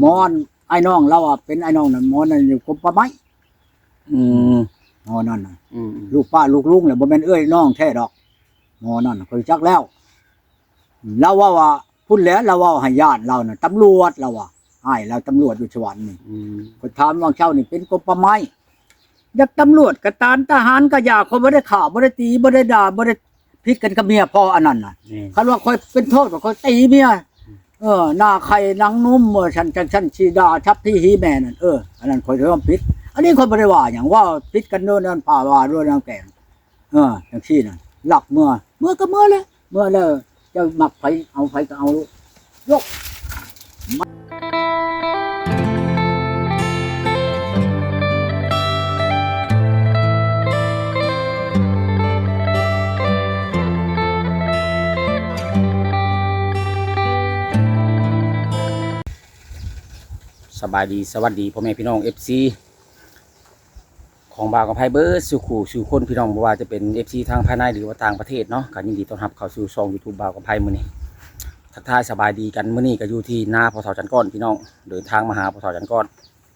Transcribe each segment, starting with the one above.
มอนไอ้น้องเราเป็นไอ้น้องนั่นมอนนั่นอยู่กรมป่าไม้หมอนั่นน่ะลูกป้าลูกลุงแหละบ่แม่นเอ้ยน้องแท้ดอกหมอนั่นเคยจักแล้วเราว่าพูดแล้วเราว่าให้ญาติเราน่ะตำรวจเราว่าให้เราตำรวจอยู่สวรรค์นี่คนถามว่าเจ้านี่เป็นกรมป่าไม้ยักตำรวจกะตานทหารกะยาเขาบ่ได้ฆ่าบ่ได้ตีบ่ได้ด่าบ่ได้พิษกันกับเมียพ่ออันนั้นน่ะคันว่าค่อยเป็นโทษว่าค่อยตีเมียหน้าไข่หนังนุ่มฉันชีดาทับพี่ฮีแม่นั่นอันนั้นค่อยถือว่าผิดอันนี้คนบ่ได้ว่าหยังว่าผิดกันโน่นนั่นป่าว่าด้วยน้ำแกงจังซี่น่ะหลักเมื่อก็เมื่อเลยเมื่อแล้วเจ้ามักไผเอาไผก็เอายกสบายดีสวัสดีพ่อแม่พี่น้อง FC ของบ่าวกับไพเบิร์ดสู่ขู่สู่คนพี่น้องบ่ว่าจะเป็น FC ทางภายในหรือว่าต่างประเทศเนาะก็ยินดีต้อนรับเข้าสู่ช่อง YouTube บ่าวกับไพมื้อนี้ทักทายสบายดีกันมื้อนี้ก็อยู่ที่นาพ่อเฒ่าจันก้อนพี่น้องเดินทางมาหาพ่อเฒ่าจันก้อน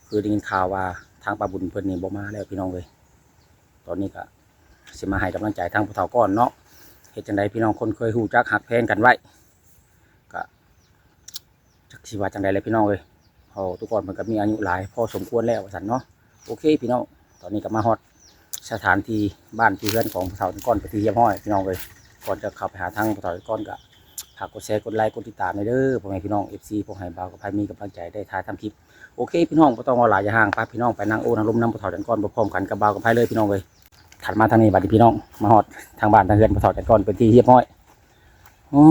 คือได้ยินข่าวว่าทางป้าบุญเพิ่นนี่บ่มาแล้วพี่น้องเอ้ยตอนนี้ก็สิมาให้กำลังใจทางพ่อเฒ่าก้อนเนาะเฮ็ดจังได๋พี่น้องคนเคยฮู้จักฮักแพงกันไว้ก็จักสิว่าจังได๋เลยพี่น้องเอ้ยทุกคนมันก็มีอายุหลายพอสมควรแล้วสันเนาะโอเคพี่น้องตอนนี้ก็มาฮอดสถานที่บ้านที่เพื่อนของพ่อเฒ่าก้อนไปที่เยี่ยมห้อยพี่น้องเลยก่อนจะเข้าไปหาทางพ่อเฒ่าก้อนก็ฝากกดแชร์กดไลค์กดติดตามเด้อพ่อแม่พี่น้อง FC พวกให้บ่าวกับไผมีกำลังใจได้ถ่ายทำคลิปโอเคพี่น้องบ่ต้องรอหลายอย่าห่างไปพี่น้องไปนั่งโอ้นั่งลมน้ำพ่อเฒ่าก้อนพร้อมกันกับบ่าวกับไผเลยพี่น้องเลยถัดมาทางนี้บัดนี้พี่น้องมาฮอดทางบ้านทางเฮือนพ่อเฒ่าก้อนเป็นที่เยี่ยมห้อยโอ้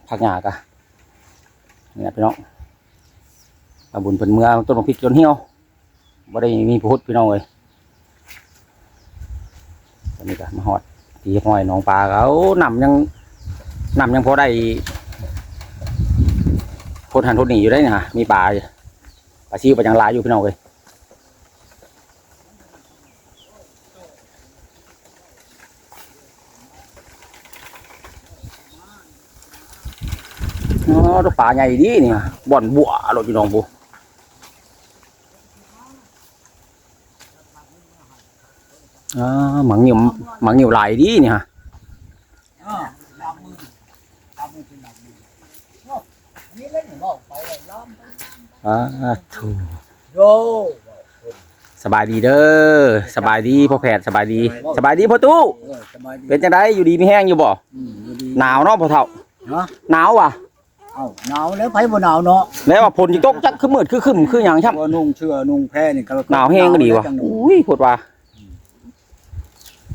ผักหญ้ากะนี่นะพี่น้องป้าบุญเพิ่นเมื่อต้นพริกจนเหี่ยวบ่ได้มีพุทธพี่น้องเลยตอนนี้ก็มาฮอดที่ห้อยหนองปลาเขานำยังพอได้พดหันพดหนีอยู่ได้นะมีปลาซิวปลาจังลายอยู่พี่น้องเลยตัวปลาใหญ่ดีนี่บ่อนบัวหลดพี่น้องบุหมังเหนียวไหลดีนี่ฮะถูสบายดีเด้อสบายดีพ่อแพทย์สบายดีพ่อตู้เป็นจังไดอยู่ดีไม่แห้งอยู่บ่หนาวเนาะพ่อเฒ่าหนาวว่ะหนาวแล้วไผบ่หนาวเนาะแล้วว่าฝนสิตกจักคือมืดคือคึมคือหยังช่ำนุ่งเสื้อนุ่งแพรนี่ก็หนาวแห้งก็ดีว่ะอุ้ยโคตรว่า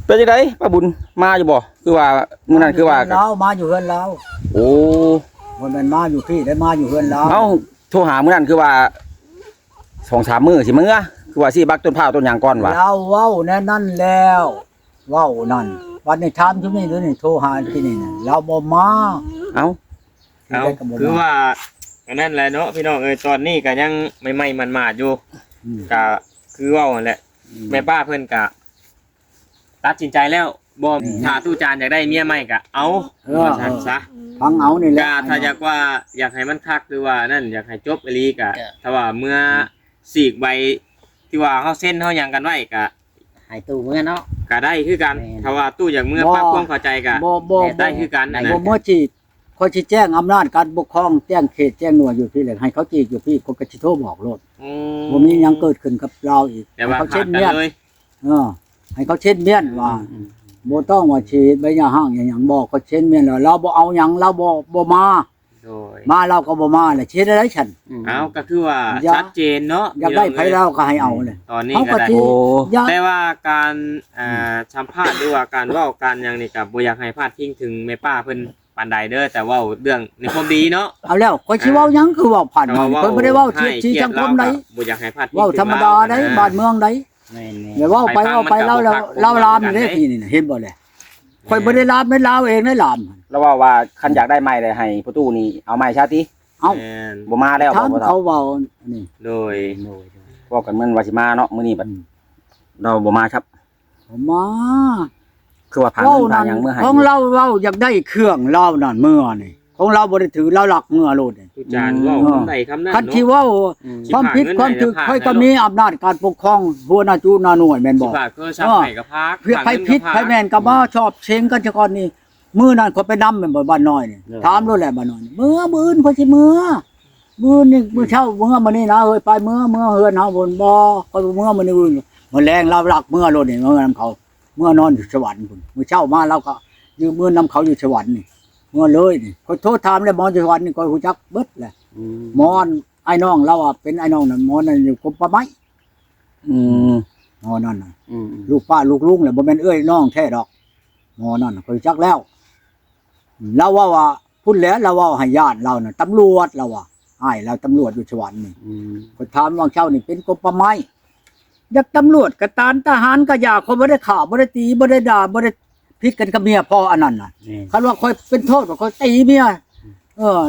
เป็นจังไดป้าบุญมาอยู่บ่คือว่ามื้อนั้นคือว่าเรามาอยู่เฮือนเราโอ้บ่แม่นมาอยู่พี่ได้มาอยู่เฮือนเราเอ้าโทรหามื้อนั้นคือว่า 2-3 มื้อสิมื้อคือว่าสิบักต้นพร้าวต้นหยังก่อนว่ะเราเว้าแน่นั่นแล้วเว้านั่นวันนี้ถามจุนี่ดูนี่โทรหาที่นี่น่ะเราบ่มาเอ้าคือว่าอันนั้นแหละเนาะพี่น้องตอนนี้ก็ยังใหม่ๆมันมาอยู่ก็คือเว้านั่นแหละแม่ป้าเพิ่นก็ตัดสินใจแล้วบ่ถ้าตู้จานอยากได้เมียใหม่ก็เอาว่าซั่นซะฟังเอานี่แหละถ้าอยากให้มันคักหรือว่านั่นอยากให้จบอีหลีก็ถ้าว่าเมื่อสีกใบที่ว่าเฮาเซ็นเฮาหยังกันไว้ก็ให้ตู้เมื่อเนาะก็ได้คือกันถ้าว่าตู้อยากเมื่อปรับความเข้าใจก็ได้คือกันนั่นน่ะบ่จีบเขาสิแจ้งอำนาจการปกครองแจ้งเขตแจ้งหน่วยอยู่พี่เลยให้เขาจีบอยู่พี่คนก็สิโทรบอกโลดบ่มีหยังเกิดขึ้นกับเราอีกเขาเช็ดเมียนให้เขาเช็ดเมียนว่าบ่ต้องว่าฉีดใบหญ้าห้างอย่างบอกเขาเช็ดเมียนแล้วเราบ่เอาหยังเราบ่มาเราก็บ่มาแหละเช็ดได้ฉันเอาก็คือว่าชัดเจนเนาะอยากได้ไผเราก็ให้เอาเลยตอนนี้ก็ได้แต่ว่าการสัมภาษณ์หรือว่าการเว้าการหยังนี่ก็บ่อยากให้พาดพิงถึงแม่ป้าเพิ่นปานใดเด้อแต่เว้าเรื่องในความดีเนาะเอาแล้วก็สิเว้าหยังคือเว้าผ่านเพิ่นบ่ได้เว้าที่สังคมใดบ่อยากให้พาดพิงเว้าธรรมดาได้บ้านเมืองใดเดี๋ยวเว้าไปเราลามนี่พี่นี่เห็นบ่แหละค่อยบ่ได้ลามได้ลาวเองได้ลามแล้วว่าคันอยากได้ไม้ได้ให้ประตูนี่เอาไม้ชาติเอาบ่มาแล้วบ่เขาเว้านี่โดยบอกกันมื้อว่าสิมาเนาะมื้อนี้บัดเราบ่มาครับบ่มาคือว่าผ่านเงินผ่านหยังมื้อให้ของเราอยากได้เครื่องเรานั่นมื้อนี่ ของเราบ่ได้ถือเราหลักเมื่อโลดนี่ ตุจานเว้าคำใดคำนั้น คัน เนาะ ที่เว้า อืม ความผิดความถูกค่อยก็มีอำนาจการปกครองหัวหน้าจุหน้าหน่วยแม่น สิ บ่ ฝากโทรศัพท์ให้กับพัก เพื่อใครผิดใครแม่นก็บ่ชอบเชงกันจักก่อนนี่มื้อนั้นเขาไปนำแม่นบ่บ้านน้อยนี่ถามโลดแหละบ้านน้อยนี่มื้ออื่นเขาสิมื้อนี่มื้อเช้ามื้อมื้อนี้นะเฮ้ยไปมื้อเฮือนเฮาบนบ่ค่อยมื้อมื้อนี้มื้อแรงเราหลักมื้อโลดนี่มื้อนำเขามื้อนอนอยู่สวรรค์พุ่นมื้อเช้ามาเราก็อยู่มื้อนำเขาอยู่สวรรค์นี่มื้อเลยนี่เขาโทรถามแล้วหมออยู่สวรรค์นี่ก็ฮู้จักเบิดแหละ หมอนไอ้น้องเราเป็นไอ้น้องนั่นหมอนนั่นอยู่กรมป่าไม้ อืม หมอนั่นน่ะ อืม ลูกป้าลูกลุงแหละบ่แม่นเอ้ยน้องแท้ดอกหมอนั่นน่ะเคยจักแล้วเราว่าพุ่นแล้วเราว่าให้ญาติเราน่ะตำรวจเราว่าอ้ายเราตำรวจอยู่สวรรค์นี่ อืม ก็ถามว่าเจ้านี่เป็นกรมป่าไม้อยากตำรวจกะตานทหารก็อย่าคนบ่ได้ฆ่าบ่ได้ตีบ่ได้ด่าบ่ได้ผิดกันกับเมียพ่ออันนั้นน่ะ นี่ คันว่าคอยเป็นโทษว่าคอยตีเมีย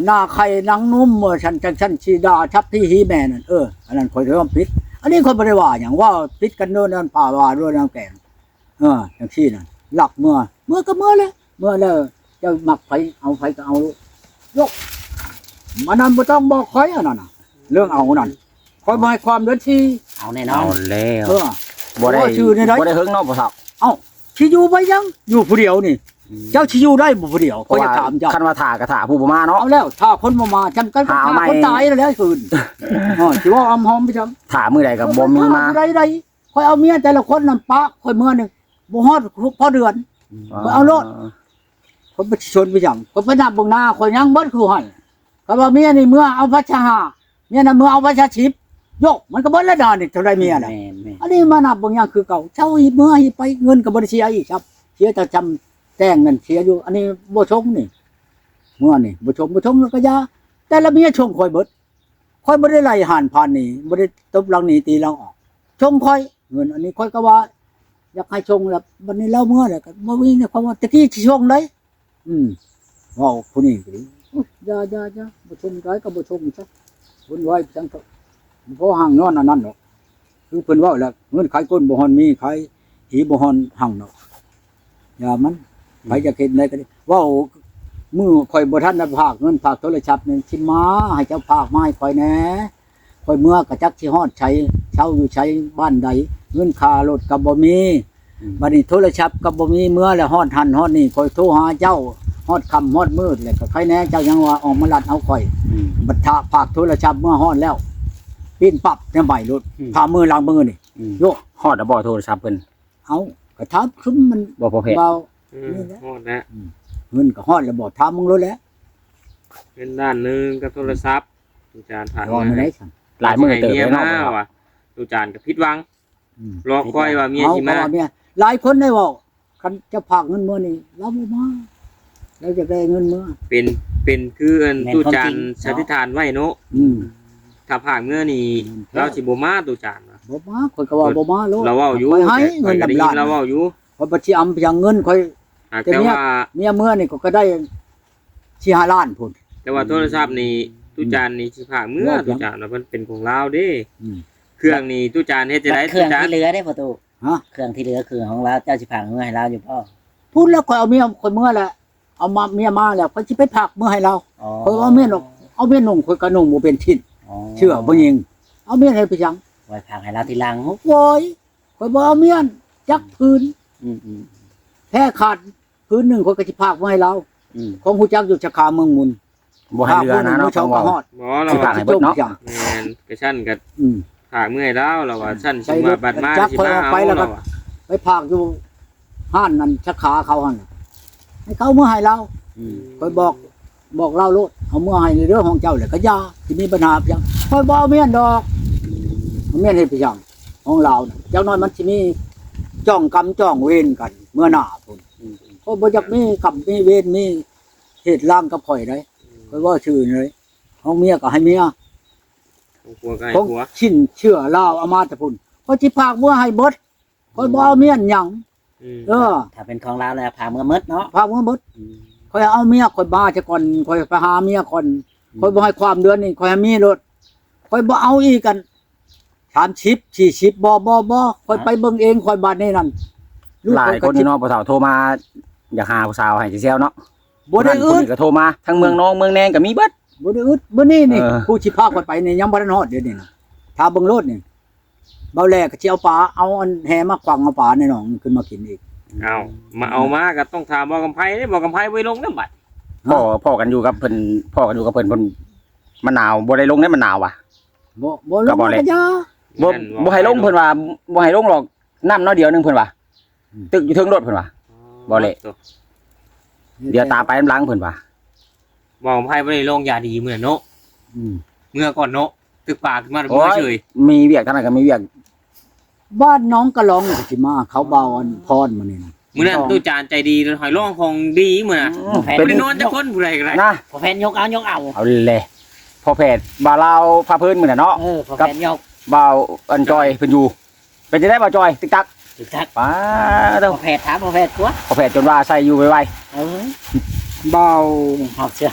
หน้าไข่หนังนุ่มฉันชีดาชับที่ฮีแม่นั่นอันนั้นคอยเริ่มผิดอันนี้คนบ่ได้ว่าหยังว่าผิดกันโน่นนั่นป่าว่าด้วยน้ำแกงจังซี่นั่นหลักเมื่อก็เมื่อเลยเมื่อแล้วจะมักไผเอาไผก็เอายกมันนั้นบ่ต้องบอกใครอันนั้นน่ะเรื่องเอานั่นคอยบ่ให้ความเดือดที่ เอาแน่นอนแล้ว เออ บ่ได้ ว่าชื่อนี่ได้ บ่ได้เฮิงเนาะพ่อเฒ่า เอ้าสิอยู่ไปยังอยู่ผู้เดียวนี่ เจ้าสิอยู่ได้บ่ผู้เดียวเขาจะถามเจ้า คันว่าถ่ากระถ่าผู้บ่มาเนาะ เอาแล้วถ้าคนมาจำกันก็ หา ฆ่า ไม่ คนตายแล้วคืนสิว่าอำหอมไปจัง ถ่ามื้อใดก็บ่มีมา ใดค่อยเอาเมียแต่ละคนนั่นปะค่อยเมื่อนึงบ่ฮอดพอเดือน เอาโลด คนไปชนไปจังคนไปนับเบิ่งหน้าค่อยยังเบิดคือหั่นก็ว่าเมียนี่เมื่อเอาพัชหาเมียน่ะเมื่อเอาพัชชิบยกมันก็เบิดละดานนี่เท่าไรเมียน่ะ แม่น อันนี้มานับเบิ่งอย่างคือเก่าเจ้าอีเมื่ออีไปเงินก็บ่ได้เสียอีกครับเสียแต่จำแต่งนั่นเสียอยู่อันนี้บ่ชงนี่เมื่อนี่บ่ชงแล้วก็ยาแต่ละเมียชงค่อยเบิดค่อยบ่ได้ไล่ห่านผ่านนี่บ่ได้ตบหลังนี่ตีหลังออกชงค่อยเงินอันนี้ค่อยก็ว่าอยากให้ชงแล้วบัดนี้เราเมื่อแล้วก็บ่มีเนี่ยความว่าตะกี้สิชงได้เว้าผู้นี้ก็ดีอุ๊ยอย่าบ่ชงได้ก็บ่ชงซะวุ่นวายจังก็บ่ห่างนอนอันนั้นดอกคือเพิ่นเว้าแล้วเงินขายก้นบ่ฮอนมีขายหีบ่ฮอนหั่งดอกอย่ามันไปจะเฮ็ดได้ก็ได้เว้ามือข่อยบ่ทันได้ฝากเงินฝากโทรศัพท์นี่สิมาให้เจ้าฝากมาให้ข่อยแหน่ข่อยเมื่อกะจักสิฮอดใช้เช่าอยู่ใช้บ้านใดเงินค่ารถก็บ่มีบัดนี้โทรศัพท์ก็บ่มีเมื่อแล้วฮอดหันฮอดนี่ข่อยโทรหาเจ้าฮอดค่ำฮอดมืดแล้วก็ใครแหน่เจ้ายังว่าออกมาลัดเอาข่อยบัดถ้าฝากโทรศัพท์เมื่อฮอดแล้วปิ้นปับจังใบรถพามือล้างมือนี่โยก ฮอดบ่โทรศัพท์เพิ่น เอาก็ถามคึมมัน บ่พอเพชร เบา โทษนะ เงินก็ฮอดแล้วบ่ถามมึงรู้แล้ว เป็นด้านหนึงกับโทรศัพท์ตุจานผ่าน รอไม่ได้ซั่น หลายมื้อเติบ เมีย เลย มา เนาะ ว่ะตุจานก็ผิดหวังรอคอยว่าเมียสิมา เอเมียหลายคนได้เว้าคันจะฝากเงินมื้อนี้เราบ่มาเราจะได้เงินมื้อ เป็นคืออันตุจานสันนิษฐานไว้เนาะ อืม ถ้าผ่านเมื่อนี่เราสิบ่มาตุจานว่ะ บ่มาข่อยก็ว่าบ่มาโลด เราเว้าอยู่ ข่อยให้เงิน แต่ ดำล้าน เราเว้าอยู่ ข่อยบ่สิอำเพียงเงินข่อย แต่ว่า เมียมื้อนี่ก็ได้สิ5ล้านพุ่น แต่ว่าโทรศัพท์นี่ตุจานนี่สิผ่านเมื่อตุจานว่ามันเป็นของเราเด้ อืม เครื่องนี่ตุจานเฮ็ดจะได้ เค ตุ รื่อง จาน ที่เหลือได้ประตู ฮะ เครื่องที่เหลือคือของเราเจ้าสิผังเงินให้เราอยู่พ่อ พูดแล้วข่อยเอาเมียข่อยมื้อแหละเอามาเมียมาแล้วข่อยสิไปฝากมื้อให้เรา อ๋อ ข่อยเอาเมียนกเอาเมียนุ่งข่อยก็นุ่งบ่เป็นทิศเชื่อบ่ยิงเอาเมียให้ไปจัง ไว้ผังให้เราทีหลัง โว้ยข่อยบ่เอาเมียนจักพื้น อืม แพ้ขาดพื้นหนึ่งข่อยก็สิพากมาให้เรา ของฮู้จักอยู่ชะคาเมืองมุน บ่ให้เรือนะเนาะ ชาวกระฮอด บ่เรา สิผ่านให้เบิดเนาะ จัง แม่นกระชั้นก็ อืม ผ่านเมื่อยแล้วเราว่าชั้นสิ ใช่ มาบัดมา จัก สิ ข่อย มา เอา เอา ไปแล้วก็ เราอะ ไปพากอยู่ห้านนั่นชะขาเขาหั่นน่ะให้เขาเมื่อให้เรา ข่อยบอกเล่าโลดเอาเมื่อให้ในเรื่องของเจ้าแหละก็ยาที่มีปัญหาเพียงข่อยบ่เอาเมียนดอกเอาเมียนเฮ็ดไปจังของเราน่ะเจ้าน้อยมันสิมีจ้องกรรมจ้องเวรกัน เมื่อหน้าพุ่นข่อยบ่อยากมีกรรมมีเวรมีเหตุร้างกับข่อยได้ข่อยว่าชื่อเลยของเมียก็ให้เมีย ของผัวก็ให้ ของ ผัว ชิ้นเชื่อลาวเอามาแต่พุ่นข่อยสิพากเมื่อให้เบิดข่อยบ่เอาเมียนหยัง อืม ถ้าเป็นของเราแล้วผังเมื่อมดเนาะ พากเมื่อเบิดข่อยเอาเมียข่อยบ้าซะก่อนข่อยไปหาเมียก่อนข่อยบ่ให้ความเดือนนี่ข่อยให้มีรถข่อยบ่เอาอีกกัน30 40บ่ข่อยไปเบิ่งเองข่อยบาดนี้นั่น หลายคนที่เนาะพ่อเฒ่าโทรมาอยากหาผู้สาวให้สิแซวเนาะ บ่ได้ คน อึด นี้ก็โทรมาทั้งเมืองน้องเมืองแนงก็มีเบิด บ่ได้อึดมื้อนี้นี่ เออ ผู้สิพาคนไปนี่ยังบ่ทันฮอดเดี๋ยวนี้นะถ้าเบิ่งรถนี่เบาแลก็สิเอาปลาเอาอันแหมาขวางเอาปลาในหนองขึ้นมากินอีก เอามาเอามาก็ต้องถามบ่กำไผเด้บ่กำไผไว้ลงน้ำบัด พ่อกันอยู่กับเพิ่นพ่อกันอยู่กับเพิ่นมันหนาวบ่ได้ลงได้มันหนาวว่ะ บ่ล ก็ ง บ่ มา แล ก็ยา บ่ให้ลงเพิ่นว่าบ่ให้ลงหรอกน้ำน้อยเดียวหนึงเพิ่นว่าตึกอยู่เทิงรถเพิ่นว่า บ่เละ เดี๋ยวตามไปน้ำล้างเพิ่นว่า บ่กำไผบ่ได้ลงยาดีเหมือนเนาะ อืม เมื่อก่อนเนาะตึกปากขึ้นมา โอ้ บ่ ย เฉย มีเวียกทางนั้นก็มีเวียก บ้านน้องกะลองก็สิมาเขาเบาอันพรมานี่นะ มื้อนั้นตู้จานใจดีหอยร้องของดีมื้อน่ะ เป็ บ่ น ได้นอนจักคนผู้ใดก็ได้ นะ พอแฟนยกเอายกเอา เอาเลยพอแพทย์บ่าวลาวพาเพิ่นมื้อน่ะเนาะ พอแฟนยก บ่าวอันจอยเพิ่นอยู่เป็นจังได๋บ่าวจอยติ๊กตัก ถึกทัก ป้า พ เด้อ อแฟนถามพอแฟนตัว พอแพทย์จนว่าใส่อยู่ไว เออ เบา เอาเสื้อ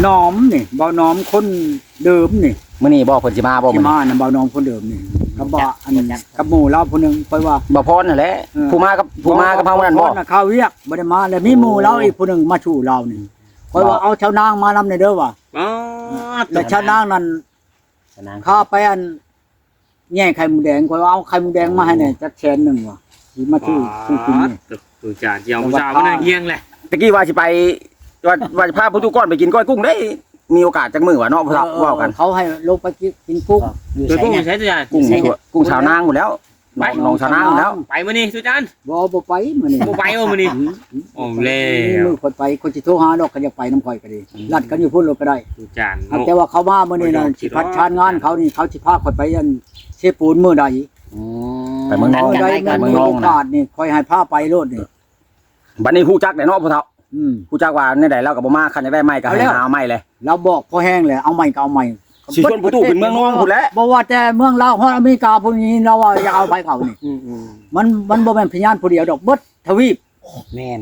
น้อมนี่เบาน้อมคนเดิมนี่ ๆมื้อนี้บ่เพิ่นสิมาบ่ ที่ มื้อ มา นี้ น่ะเบาน้อมคนเดิมนี่กับบ่อันกับหมู่เราผู้หนึงไปว่า บ่พรนั่นแหละ เออ ผู้มากับเฮานั่นบ่ น่ะข้าวเวียกบ่ได้มาแล้วมีหมู่เราอีกผู้หนึงมาชูเรานี่คอยว่าเอาชาวนางมานำในเด้อว่ะ อ๋อ แล้วชาวนางนั้น สนาง ข้าไปอันแย่งไข่หมูแดงคอยว่าเอาไข่หมูแดงมาให้เนี่ยจักแสนหนึงว่ะสิมาซื้อกินนี่ ตู้จานเจียวผู้สาวมื้อนั้นเฮียงแหละ ตะกี้ว่าสิไปว่าจะพาผู้ทุกก้อนไปกินก้อยกุ้งได้มีโอกาสจักมื้อว่าเนาะพวกเราเว้ากัน เขาให้ลงไปกินกุ้ง อยู่ ตัว ใส่ กุ้งอ เนี่ย ยู่ใช้ตู้จาน กุ้งชาวนางหมดแล้วน้องชาวนางหมดแล้ว ไปมื้อนี้ตู้จาน บ่ไปมื้อนี้ บ่ไปมื้อนี้ โอ้เล่ มือคนไปคนสิโทรหาดอกก็อยากไปน้ำข่อยก็ดีลัดกันอยู่พุ่นรถก็ได้ ตู้จาน เอาแต่ว่าเขามามื้อนี้น่ะสิพัดชานงานเขานี่เขาสิพาข่อยไปอันเชฟปูนมื้อใด ไปเมืองน้อง มื้อใด ไป มัน เมือง มี น้อง โอกาสนี่ข่อยให้พาไปโลดนี่ บัดนี้ผู้จักได้เนาะพ่อเฒ่า อืม ผู้จักว่าในใดเราก็บ่มาคันจะได้ไม้ก็ให้หาไม้เลย เราบอกพอแห้งเลยเอาใหม่ก็เอาใหม่ สิชวนผู้ตู้ขึ้นเมืองน้องพุ่นแหละ บ่ว่าแต่เมืองลาวฮอดอเมริกาพวกนี้เราว่าอยากเอาไปเขานี่มันบ่แม่นพยานผู้เดียวดอกเบิดทวีป แม่น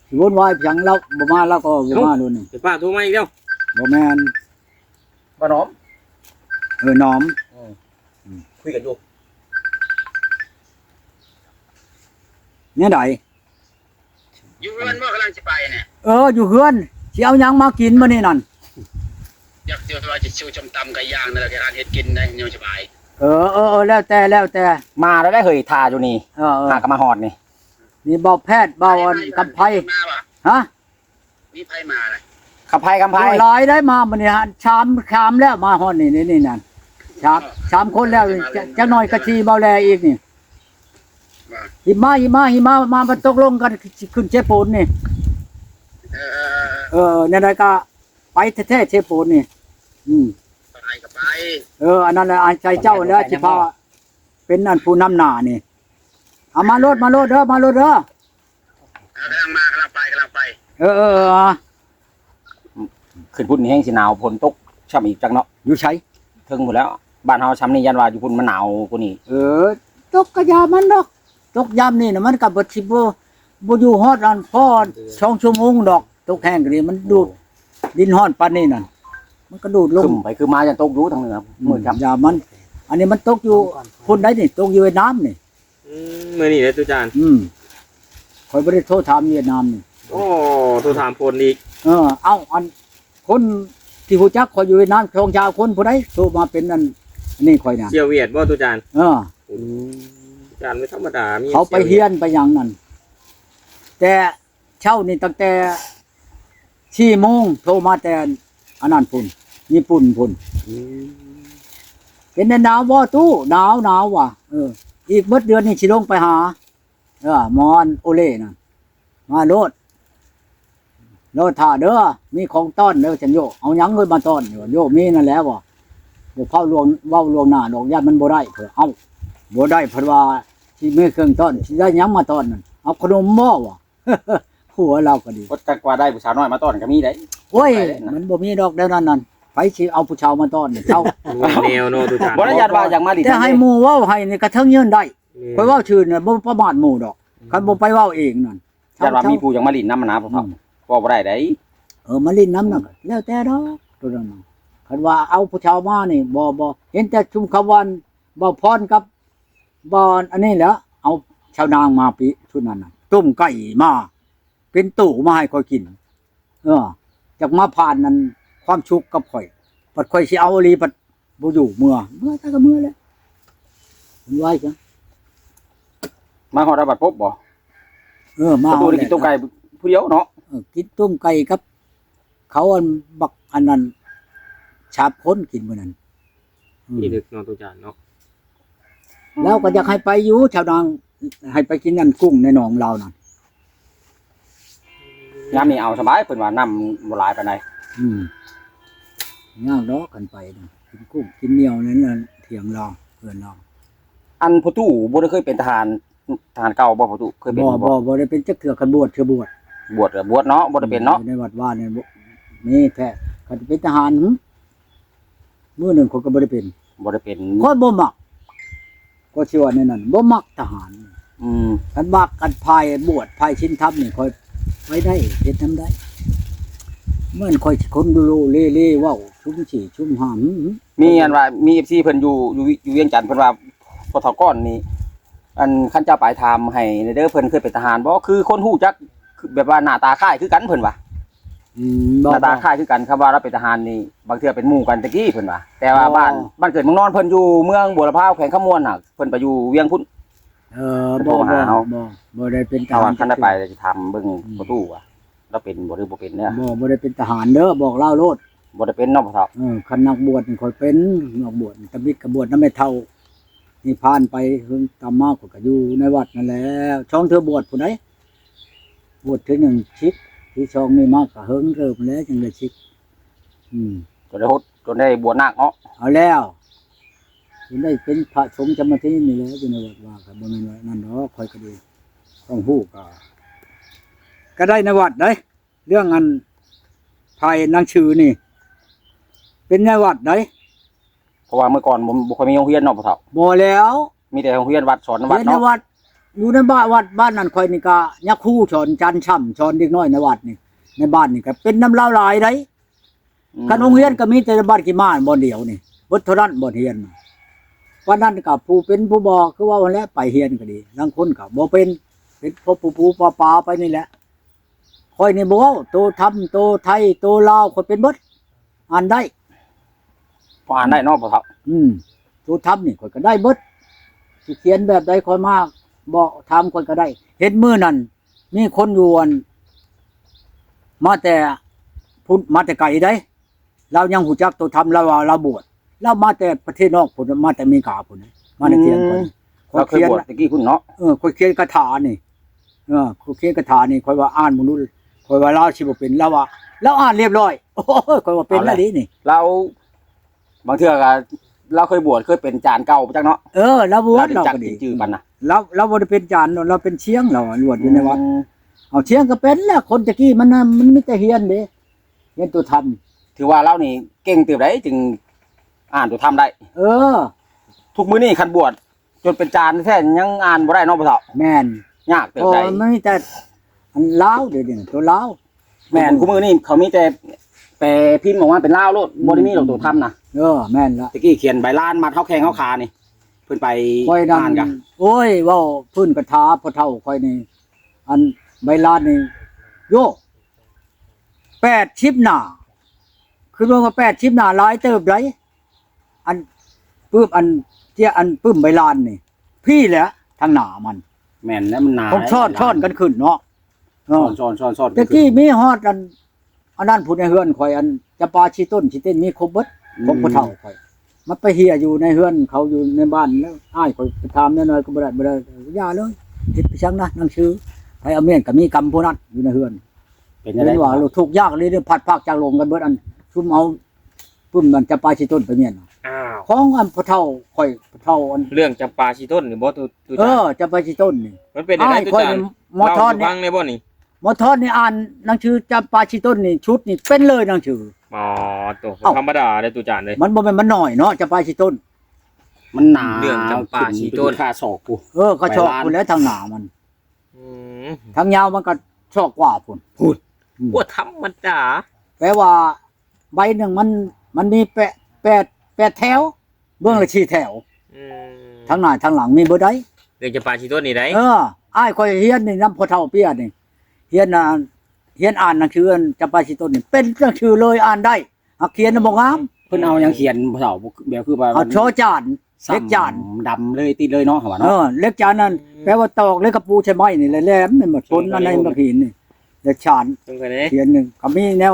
สิวุ่นวายเพียงเราบ่มาเราก็บ่มาโดนนี่ เดี๋ยวป้าโทรมาอีกเด้อ บ่แม่น บ่น้อม น้อม คุยกันอยู่ เนี่ยใด อยู่เรือนเมื่อกำลังจะไปเนี่ย อยู่เฮือนสิเอาหยังมากินมื้อนี้นั่น อยากเจอว่าจะชิวชมตำไก่ย่างนั่นแหละที่ร้านเฮ็ดกินได้ยังสบาย แล้วแต่ มาแล้วได้เฮยทาอยู่นี่หากนมาฮอดนี่ นี่เบาแพทย์เบาอันกำไพ มาป่ะ ฮะ มีไผมาเลย ขับไผกำไผ หลายได้มามื้อนี้ฮะชามแล้วมาฮอดนี่นั่นชามคนแล้วจักหน่อยกะชีเบาแลอีกนี่ ว่า หิมะมาตกลงกันขึ้นเชฟปูนนี่ เออ นั่นใดก็ไปแท้ๆเชฟปูนนี่ไปกับไป อันนั้นน่ะใจเจ้าแล้วสิพาเป็นอันผู้นำหน้านี่เอามาโลดเด้อก ำลังมากำลังไป ขึ้นพุ่นนี่แห้งสิหนาวฝนตกช่ำอีกจังเนาะ อยู่ไส ถึงหมดแล้วบ้านเฮาช้ำนี่ยันว่าอยู่พุ่นมันหนาวกว่านี้ ตกกระยามันดอกตกยามนี่น่ะมันก็บ่สิบ่อยู่ฮอดอันพอ2ชั่วโมงดอกตกแห้งก็ดีมันดูดดินฮอดปานนี้นั่นมันก็ดูดลง ขึ้นไปคือมาจะตกอยู่ทางเหนือมื้อครับ ยามัน อันนี้มันตกอยู่พุ่นใดนี่ตกอยู่เวียดนามนี่ มื้อนี้เด้อตู้จาน ข่อยบ่ได้โทรถามเวียดนามนี่ โอ้โทรถามพลอีก เอาอันคนที่ฮู้จักข่อยอยู่เวียดนามชองชาวคนผู้ใดโทรมาเป็นอันนี่ข่อยน่ะ เชียวเวียดบ่ตู้จาน จานไม่ธรรมดามี เขาไปเฮียนไปหยังนั่นแต่เช้านี่ตั้งแต่4 โมงโทรมาแต่อันนั้นพุ่นญี่ปุ่นพุ่นเป็นหนาวบ่ตู้หนาวว่ะอีกเบิดเดือนนี่สิลงไปหาหมอนโอเล่นั่นมาโลดท่าเด้อมีของต้อนเด้อจันโยเอาหยังเงินมาต้อนโยมีนั่นแหละบ่เฝ้าลวงเว้าลวงหน้าดอกญาติมันบ่ได้เพิ่นเอาบ่ได้เพิ่นว่าสิมีเครื่องต้อนสิได้หยังมาต้อนนั่นเอาขนมบ่วะ ผัวเราก็ดี ก็จักว่าได้ผู้สาวน้อยมาต้อนก็มีได้ โอ้ยมันบ่มีดอกเดี๋ยวนั้นนั่นไผสิเอาผู้ชาวมาต้อนเจ้า แนวโนตู้จาน บ่ได้ยันว่าอยากมาดิ แต่ให้หมู่เว้าให้นี่กระเทิงยืนได้ข่อยเว้าชื่อน่ะบ่ประมาทหมู่ดอกคันบ่ไปเว้าเองนั่น ยันว่ามีผู้อยากมาดินน้ำมันนะพ่อเฒ่าบ่ได้ได้ มาลิ้นน้ำน่ะแล้วแต่ดอกตัวนั้นน่ะคันว่าเอาผู้ชาวมานี่บ่เห็นแต่ชุมคำวันบ่พรกับบ่อันนี้แหละเอาชาวนางมาปิชุดนั้นน่ะต้มไก่มาเป็นตู้มาให้ข่อยกิน จากมาผ่านนั้นความชุกข์กับข่อยปัดข่อยสิเอาอีหลีปัดบ่อยู่เมื่อถ้าก็เมื่อแล้วมันไว้จัง มาฮอดบัดปุ๊บบ่ มา ประตูนี่กินต้มไก่ผู้เดียวเนาะ กินต้มไก่กับ เขาอันบักอันนั้นชาบพ้นกินมื้อนั้น นี่ดึกเนาะตุจานเนาะ แล้วก็อยากให้ไปอยู่ชาวนางให้ไปกินนั่นกุ้งในหนองเรานั่น ยามนี้เอาสบายเพิ่นว่าน้ำบ่หลายปานใด ย่างดอกกันไปนะกินกุ้งกินเหนียวนั่นน่ะเถียงเราเพื่อนเรา อันพ่อตู้บ่ได้เคยเป็นทหารเก่าบ่พ่อตู้เคยเป็น บ่ได้เป็นจักเทื่อกันบวชเทื่อบวช บวชเนาะบ่ได้เป็นเนาะ ในวัดว่าเนี่ยนี่แท้คันเป็นทหารมื้อหนึงคนก็บ่ได้เป็น บ่ได้เป็น คนบ่มักก็สิว่าในนั้นบ่มักทหาร คันมักกันพายบวชพายชินธรรมนี่ค่อยไปได้เฮ็ดทำได้เหมือนค่อยคนดูเล่ๆเว้าชุ่มฉี่ชุ่มหาม มีอันว่ามี FC เพิ่นอยู่เวียงจันทน์เพิ่นว่าพอเฒ่าก้อนนี่อันคันเจ้าไปถามให้เด้อเพิ่นเคยเป็นทหารบ่คือคนฮู้จักแบบว่าหน้าตาคล้ายคือกันเพิ่นว่าหน้าตาคล้ายคือกันคำว่าเราเป็นทหารนี่บางเทื่อเป็นหมู่กันตะกี้เพิ่นว่าแต่ว่าบ้านเกิดเมืองนอนเพิ่นอยู่เมืองบัวละพร้าวแขวงขมวนน่ะเพิ่นไปอยู่เวียงพุ่นบ่ได้เป็นท ถ้า หา ว่าร คันได้ไปจะถามเบิ่งประตูว่าเราเป็นบ่หรือบ่เป็นเนี่ย บ่ได้เป็นทหารเด้อบอกเล่าโลด บ่ได้เป็นเนาะพ่อเฒ่า คันนักบวชนี่ค่อยเป็นนักบวชตะบิดกบวชนำแม่เฒ่านี่ผ่านไปเฮิงตามมาก็อยู่ในวัดนั่นแหละช่องเธอบวชผู้ใดบวชถึง1ชิดที่ช่องนี่มากก็เฮิงเริ่มแล้วจังได้ชิดจนได้ฮดจนได้บวชนาคเนาะ เอาแล้วคุณได้เป็นพระสงฆ์จำมาที่นี่แล้วอยู่ในวัดว่าครับบ่แม่นว่านั่นเนาะค่อยก็ดีต้องฮู้ก็ได้ในวัดได้เรื่องอันภายนางชื่อนี่ เป็นในวัดได้ เพราะว่าเมื่อก่อนผมบ่ค่อยมีโรงเรียนเนาะพ่อเฒ่า บ่แล้ว มีแต่โรงเรียนวัดสอนวัด เรียนใน เนาะ วัดอยู่ในบ้านวัดบ้านนั้นค่อยนี่ก็ยักครูสอนจันทร์ช่ำสอนเด็กน้อยในวัดนี่ในบ้านนี่ก็เป็นน้ำลาวหลายได้คันโรงเรียนก็มีแต่บ้านกี่ม่านบ่เดียวนี่บ่เท่านั้นบ่เรียนวันนั้นก็ผู้เป็นผู้บอกคือว่าวันแล้วไปเรียนก็ดีบางคนก็บ่เป็นพบผู้ปาไปนี่แหละค่อยนี่บ่เว้าโตทำโตไทยโตลาวค่อยเป็นเบิดอ่านได้ พออ่านได้เนาะพ่อเฒ่า โตทำนี่ค่อยก็ได้เบิดสิเขียนแบบใดค่อยมาบอกถามค่อยก็ได้เห็นมื้อนั้นมีคนอยู่อันมาแต่พุ่นมาแต่ไกลได้เรายังหูจักโตทำเราว่าเราบวชเรามาแต่ประเทศนอกพุ่นมาแต่อเมริกาพุ่นมาในเทียนค่อย เราเคยบวชตะกี้คุณเนาะ ค่อยเขียนคาถานี่ค่อยเขียนคาถานี่ค่อยว่าอ่านบ่รู้ค่อยว่าเราสิบ่เป็นเราว่าเราอ่านเรียบร้อยโอ้ยค่อยว่าเป็นแล้วดินี่ เราบางเทื่อก็เราเคยบวชเคยเป็นจานเก่าจังเนาะ เราบวช เรา เรา จัก ก็ดี จื่อปันน่ะ เราบ่ได้เป็นจานเราเป็นเชียงเราบวชอยู่ในวัดเอาเชียงก็เป็นแล้วคนตะกี้มันมีแต่เฮียนเด้เฮียนตัวทำ ถือว่าเรานี่เก่งเติบได้จึงอ่านตัวทำได้ ทุกมื้อนี้คันบวชจนเป็นจานแท้ยังอ่านบ่ได้เนาะพ่อเฒ่า แม่น ยากเติบได้ มันมีแต่อันลาวเดี๋ยวนี้ตัวลาว แม่นคุมื้อนี้เขามีแต่แปลพิมพ์ออกมาเป็นลาวโลดบ่ได้มีดอกตัวทำนะ แม่นละ ตะกี้เขียนใบลานมาเท่าแข้งเท่าขานี่เพิ่นไป ค่อยนั่ อ่าน น กัน โอ้ยเว้าพื้นกระทาพ่อเฒ่าค่อยนี่อันใบลานนี่โย80หน้าคือว่า80หน้าหลายเติบไดอันปื้มอันเที่ยอันปื้มใบลานนี่พี่แหละทางหน้ามัน แม่นแล้วมันหนา ต้องช้อนกันขึ้นเนาะ ซ้อน ตะกี้มีฮอดอันนั้นผู้ในเฮือนข่อยอันจะปาชีต้นชีเต้นมีครบเบิดของพ่อเฒ่าข่อยมันไปเฮียอยู่ในเฮือนเขาอยู่ในบ้านแล้วอ้ายข่อยไปถามแน่น้อยก็บ่ได้อย่าเลยเฮ็ดไปชังนะนั่งชื่อไปเอาเมียนก็มีกรรมผู้นั้นอยู่ในเฮือน เป็นจังได๋ ว่าเราทุกข์ยากเลยพัดภาคจากลงกันเบิดอันซุมเอาปุ้มมันจะปาชีต้นไปเมียน อ้าว ของอันพ่อเฒ่าข่อยพ่อเฒ่าอัน เรื่องจำปาชีต้นนี่บ่ตุจาน จะปาชีต้นนี่ มันเป็นได้ตุ ข่อย จาน หมอทอน ฟั นี่ งได้บ่นี่ หมอทอนนี่อ่านหนังสือจำปาชีต้นนี่ชุดนี่เป็นเลยหนังสือ อ๋อตัว เอ้า ธรรมดาได้ตุจานเลย มันบ่แม่นมันน้อยเนาะจำปาชีต้น มันหนา เรื่องจำปาชีต้น ค่าศอกกู ก็ชอบ ใบลาน พุ่นแล้วทางหน้ามัน อืม ทางยาวมันก็ชอบกว่าพุ่น บ่ธรรมดา แปลว่าใบหนึ่งมันมีแปดแถวเบื้องละ4แถว อืม ทางหน้าทางหลังมีบ่ได้ เรื่องจำปาชีต้นนี่ได้ อ้ายข่อยเฮียนนี่นำพ่อเฒ่าเปี้ยนี่เฮียนน่ะ เขียนอ่านหนังสือจำปาสิต้นนี่เป็นหนังสือเลยอ่านได้หักเขียนน่ะบ่งาม เพิ่นเอาหยังเขียนพ่อเฒ่าแบบคือว่า เอาโชจานเล็กจาน ดำเลยติดเลยเนาะว่า เอ เนาะ อเล็กจานนั่นแปลว่าตอกเล็กกระปูใช่ไหมนี่แหลมๆนี่หมดต้นอันนั้นมาหินนี่เล็กจาน ตรงกันนี้ เขียนหนึงก็มีแนว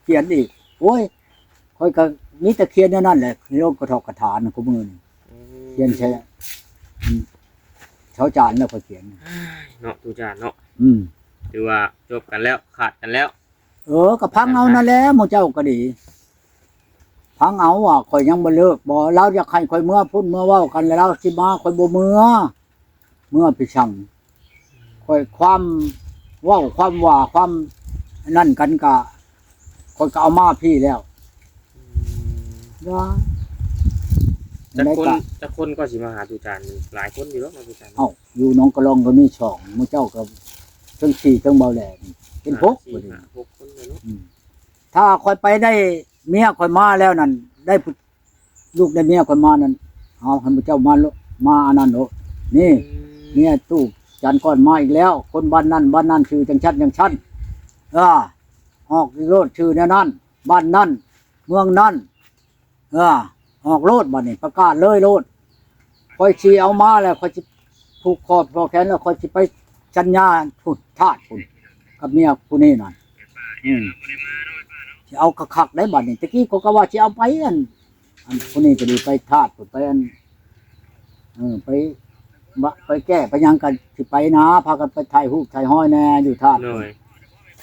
เขียนอีกโอ้ยค่อยก็มีแต่เขียนแนวนั้นแหละโยกกระทอกกระถานน่ะกูมือนี่เขียนใช่เช้าจานแล้วก็เขียน เนาะตูจานเนาะ อืม ถือว่าจบกันแล้วขาดกันแล้ว ก็พังเอานั่นแหละหมู่เจ้าก็ดีพังเอาว่าข่อยยังบ่เลิกบ่เราอยากให้ข่อยเมื่อพุ่นเมื่อเว้ากันแล้วเราสิมาข่อยบ่เมื่อพี่ช่างข่อยความเว้าความว่าความนั่นกันกะข่อยก็เอามาพี่แล้วว่า จักคนก็สิมาหาตูจานหลายคนอยู่แล้วมาตูจาน เอ้าอยู่หนองกระลองก็มีช่องหมู่เจ้าก็เทั้ง4เทั้งเบาแหลมเป็นพกบ่ดี หกคนเลยเนาะ ถ้าข่อยไปได้เมียข่อยมาแล้วนั่นได้ผู้ลูกได้เมียข่อยมานั่นเอาให้พระเจ้ามาอันนั้นโอ้นี่เมียตู้จันก้อนมาอีกแล้ว คนบ้านนั้นชื่อจังชันออกโลดชื่อแนวนั้นบ้านนั้นเมืองนั้นออกโลดบัดนี้ประกาศเลยโลดข่อยสิเอามาแล้วข่อยสิผูกคอพอแขนแล้วข่อยสิไปสัญญาพุ่นทาสพุ่นกับเมียผู้นี้นั่นสิเอาคักๆได้บัดนี้ตะกี้ก็ว่าสิเอาไปอันผู้นี้ก็ดีไปทาสพุ่นไปอันไปแก้ไปยังกันสิไปนะพากันไปถ่ายรูปถ่ายห้อยแน่อยู่ทาส หน่อย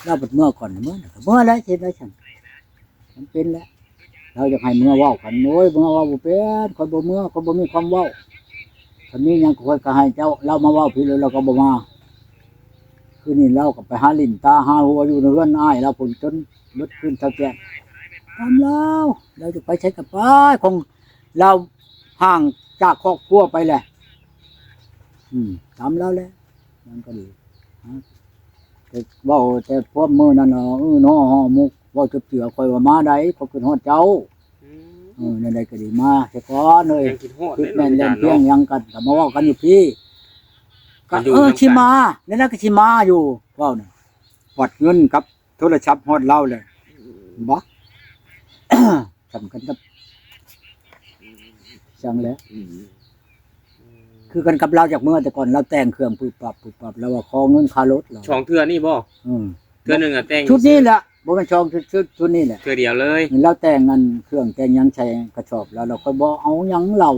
แล้วเมื่อก่อนเมื่อแล้วเห็นได้ฉันมันเป็นแล้วเราจะให้เมื่อเว้ากันโอ้ยเมื่อเว้าบ่เป็นคนบ่เมื่อคนบ่มีความเว้าคันนี้ยังคอยก็ให้เจ้าเรามาเว้าพี่เลยเราก็บ่มาคือนี่เราก็ไปหาลิ้นตาหาหัวอยู่ในเรือนอ้ายเราพุ่นจนเบิดขึ้นตะแกรงตามเราจะไปใช้กับไปคงเราห่างจากครอบครัวไปแหละตามเราแล้วมันก็ดีแต่เว้าแต่พวกมื้อนั้นเนาะฮอมุกเว้าจะเจือคอยว่ามาได้เขาขึ้นฮอดเจ้านั่นได้ก็ดีมาแต่ก่อนเลย ยังกินฮอด คือ เลย แม่น เนาะ เล่นเพียงยังกันก็มาเว้ากันอยู่พี่ก็ มันอยู่นำกัน ชิมาแล้วนั่นก็ชิมาอยู่เว้าน่ะวัดเงินกับโทรศัพท์ฮอดเราเลยบ่ สำคัญกับจังแล้วคือกันกับเราจากเมื่อแต่ก่อนเราแต่งเครื่องปึ๊บปับแล้วว่าขอเงินค่ารถเรา ช่องเทื่อนี่บ่ อืม เทื่อหนึงอ่ะแต่ง ชุดนี้แหละบ่แม่นชองชุดนี้แหละ เทื่อเดียวเลย เราแต่งเงินเครื่องแต่งหยังใช้กระสอบแล้วเราค่อยบ่เอาหยังเรา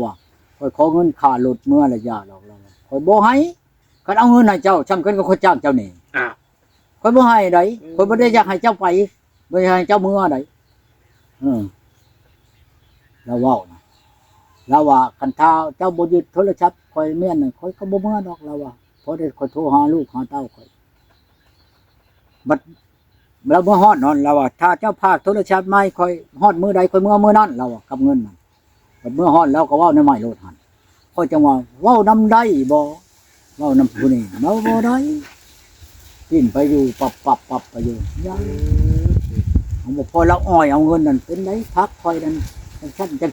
ค่อยขอเงินค่ารถเมื่อระยะเราค่อยบ่ให้คันเอาเงินให้เจ้าช่ำกันก็คนจ้างเจ้านี่ อ้าว ค่อยบ่ให้ไดค่อยบ่ได้อยากให้เจ้าไปบ่อยากให้เจ้าเมื่อไดเราเว้านะเราว่าคันถ้าเจ้าบ่ยึดโทรศัพท์ค่อยแม่นน่ะค่อยก็บ่เมื่อดอกเราว่าเพราะได้ค่อยโทรหาลูกหาเต้าค่อยบัดเราเมื่อฮอดนอนเราว่าถ้าเจ้าภาคโทรศัพท์ไม่ค่อยฮอดมื้อใดค่อยเมื่อนั้นเราว่ากับเงินมันบัดเมื่อฮอดแล้วก็เว้าในไม้โลดหันค่อยจังว่าเว้านำได้บ่เว้านำผู้นี้เว้าบ่ได้กินไปอยู่ปับไปอยู่ยังเอาบ่พอเราอ้อยเอาเงินนั่นเป็นไดพักค่อยนั่นฉันจะ